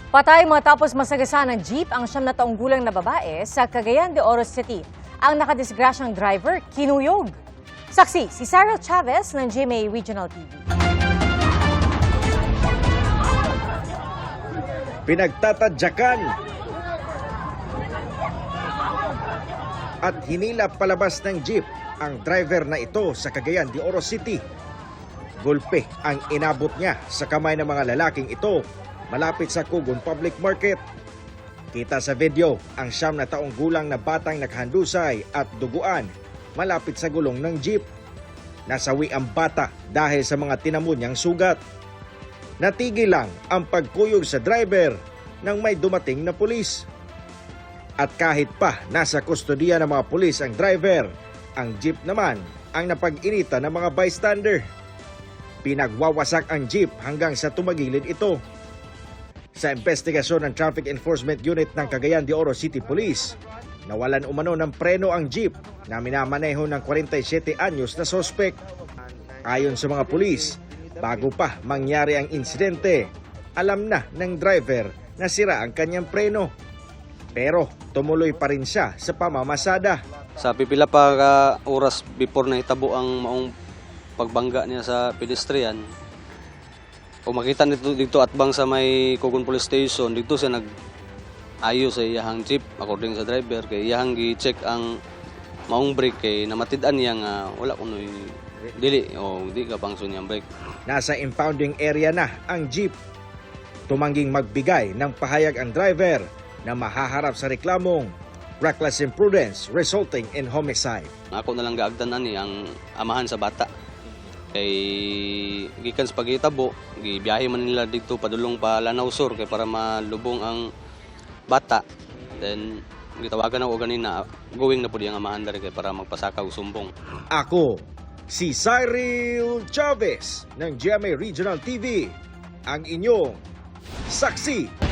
Patay matapos masagasaan ng jeep ang 9 na taong gulang na babae sa Cagayan de Oro City. Ang nakadisgrasyang driver, kinuyog. Saksi, si Sarah Chavez ng GMA Regional TV. Pinagtatadyakan at hinila palabas ng jeep ang driver na ito sa Cagayan de Oro City. Gulpe ang inabot niya sa kamay ng mga lalaking ito malapit sa Cugon Public Market. Kita sa video ang 9 na taong gulang na batang naghandusay at duguan malapit sa gulong ng jeep. Nasawi ang bata dahil sa mga tinamo niyang sugat. Natigil lang ang pagkuyog sa driver nang may dumating na pulis. At kahit pa nasa kustodiya ng mga pulis ang driver, ang jeep naman ang napag-inita ng mga bystander. Pinagwawasak ang jeep hanggang sa tumagilid ito. Sa investigasyon ng Traffic Enforcement Unit ng Cagayan de Oro City Police, nawalan umano ng preno ang jeep na minamaneho ng 47 anyos na sospek. Ayon sa mga pulis, bago pa mangyari ang insidente, alam na ng driver na sira ang kanyang preno. Pero tumuloy pa rin siya sa pamamasada. Sa pipila pa ka oras before na hitabo ang maong pagbangga niya sa pedestrian, o makita dito atbang sa may Cugon Police Station, dito siya nag-ayos sa iyahang jeep according sa driver. Kay iyahang gi-check ang maong brake kay namatid-an niya nga wala kuno dili o di ka pangsun yang brake. Nasa impounding area na ang jeep. Tumangging magbigay ng pahayag ang driver na mahaharap sa reklamong reckless imprudence resulting in homicide. Ako na lang gaagdanan ni ang amahan sa bata. Kay gikan sa paghitabo, gibiyahe man nila dito padulong pa Lanao Sur kay para malubong ang bata. Then gitawagan ako ganina, going na pud ang amahan diri kay para magpasakaw sumbong. Ako, si Cyril Chavez ng GMA Regional TV, ang inyong saksi.